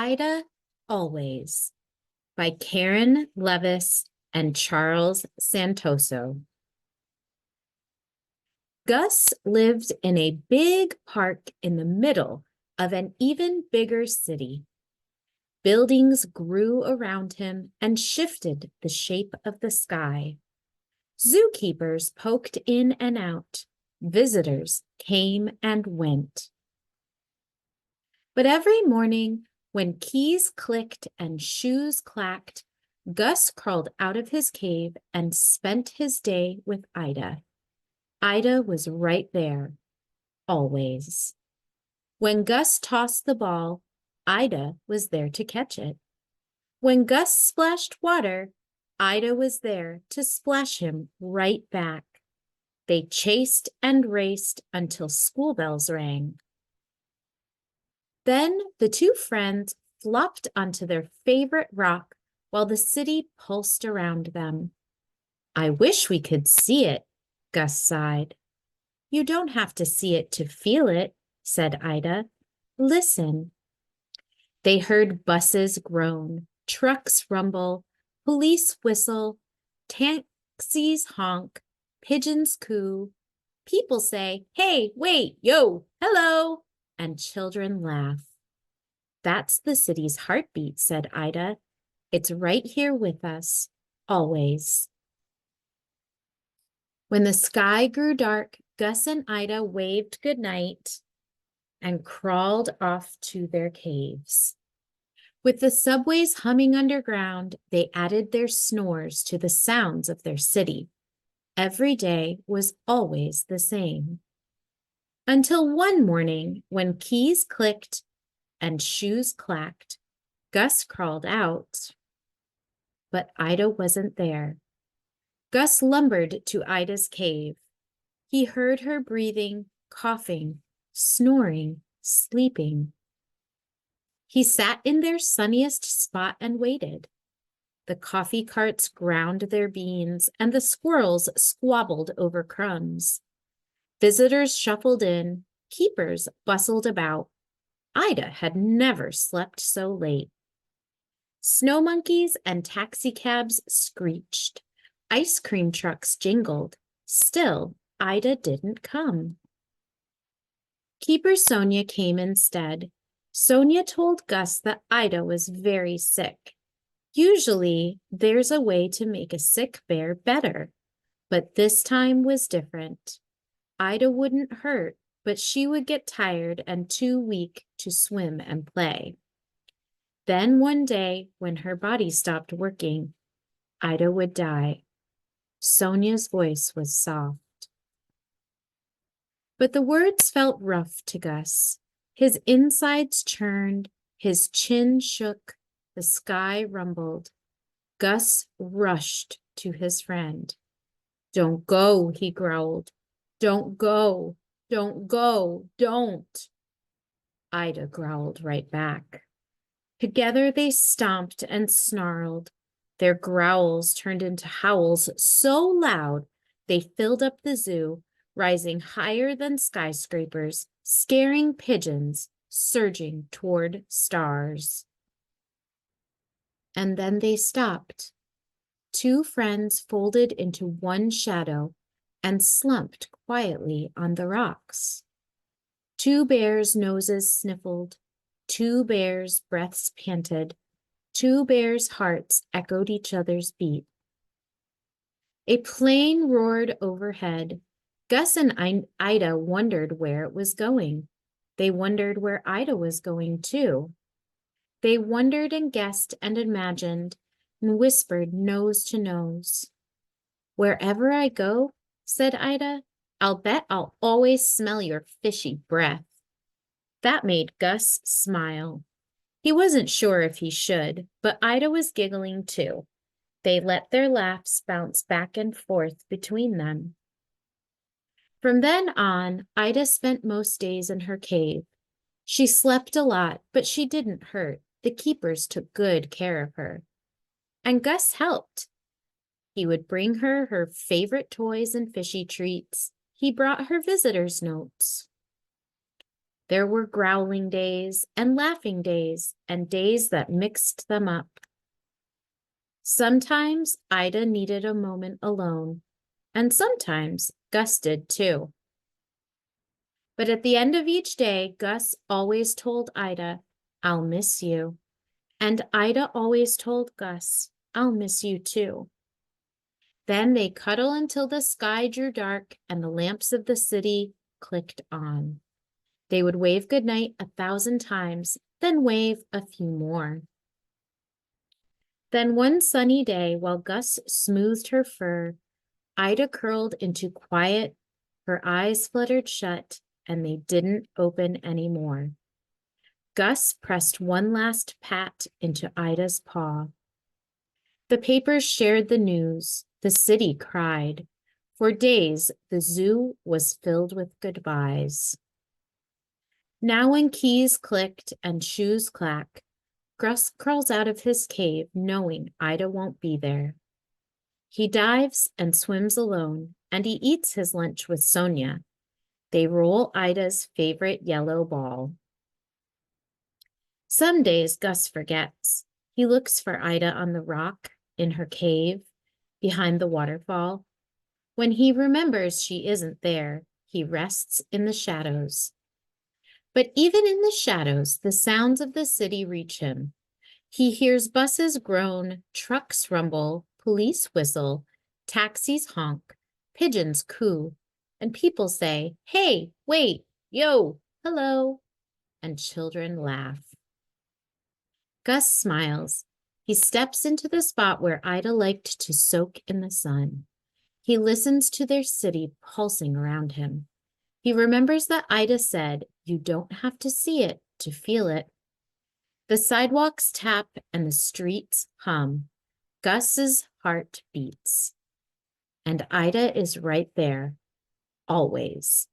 Ida Always by Caron, Levis, and Charles Santoso. Gus lived in a big park in the middle of an even bigger city. Buildings grew around him and shifted the shape of the sky. Zookeepers poked in and out. Visitors came and went. But every morning, when keys clicked and shoes clacked, Gus crawled out of his cave and spent his day with Ida. Ida was right there, always. When Gus tossed the ball, Ida was there to catch it. When Gus splashed water, Ida was there to splash him right back. They chased and raced until school bells rang. Then the two friends flopped onto their favorite rock while the city pulsed around them. I wish we could see it, Gus sighed. You don't have to see it to feel it, said Ida. Listen. They heard buses groan, trucks rumble, police whistle, taxis honk, pigeons coo. People say, hey, wait, yo, hello, and children laugh. That's the city's heartbeat, said Ida. It's right here with us, always. When the sky grew dark, Gus and Ida waved goodnight and crawled off to their caves. With the subways humming underground, they added their snores to the sounds of their city. Every day was always the same. Until one morning, when keys clicked and shoes clacked, Gus crawled out. But Ida wasn't there. Gus lumbered to Ida's cave. He heard her breathing, coughing, snoring, sleeping. He sat in their sunniest spot and waited. The coffee carts ground their beans, and the squirrels squabbled over crumbs. Visitors shuffled in, keepers bustled about. Ida had never slept so late. Snow monkeys and taxicabs screeched. Ice cream trucks jingled. Still, Ida didn't come. Keeper Sonia came instead. Sonia told Gus that Ida was very sick. Usually, there's a way to make a sick bear better, but this time was different. Ida wouldn't hurt, but she would get tired and too weak to swim and play. Then one day, when her body stopped working, Ida would die. Sonia's voice was soft. But the words felt rough to Gus. His insides churned, his chin shook, the sky rumbled. Gus rushed to his friend. Don't go, he growled. Don't go, don't go, don't. Ida growled right back. Together they stomped and snarled. Their growls turned into howls so loud they filled up the zoo, rising higher than skyscrapers, scaring pigeons, surging toward stars. And then they stopped. Two friends folded into one shadow and slumped quietly on the rocks. Two bears' noses sniffled. Two bears' breaths panted. Two bears' hearts echoed each other's beat. A plane roared overhead. Gus and Ida wondered where it was going. They wondered where Ida was going too. They wondered and guessed and imagined and whispered nose to nose. Wherever I go, said Ida, I'll bet I'll always smell your fishy breath. That made Gus smile. He wasn't sure if he should, but Ida was giggling too. They let their laughs bounce back and forth between them. From then on, Ida spent most days in her cave. She slept a lot, but she didn't hurt. The keepers took good care of her. And Gus helped. He would bring her her favorite toys and fishy treats. He brought her visitors' notes. There were growling days and laughing days and days that mixed them up. Sometimes Ida needed a moment alone, and sometimes Gus did too. But at the end of each day, Gus always told Ida, "I'll miss you." And Ida always told Gus, "I'll miss you too." Then they cuddle until the sky drew dark and the lamps of the city clicked on. They would wave goodnight 1,000 times, then wave a few more. Then one sunny day, while Gus smoothed her fur, Ida curled into quiet, her eyes fluttered shut, and they didn't open anymore. Gus pressed one last pat into Ida's paw. The papers shared the news. The city cried. For days, the zoo was filled with goodbyes. Now when keys clicked and shoes clack, Gus crawls out of his cave knowing Ida won't be there. He dives and swims alone, and he eats his lunch with Sonia. They roll Ida's favorite yellow ball. Some days Gus forgets. He looks for Ida on the rock, in her cave, behind the waterfall. When he remembers she isn't there, he rests in the shadows. But even in the shadows, the sounds of the city reach him. He hears buses groan, trucks rumble, police whistle, taxis honk, pigeons coo, and people say, "Hey, wait, yo, hello," and children laugh. Gus smiles. He steps into the spot where Ida liked to soak in the sun. He listens to their city pulsing around him. He remembers that Ida said, "You don't have to see it to feel it." The sidewalks tap and the streets hum. Gus's heart beats. And Ida is right there, always.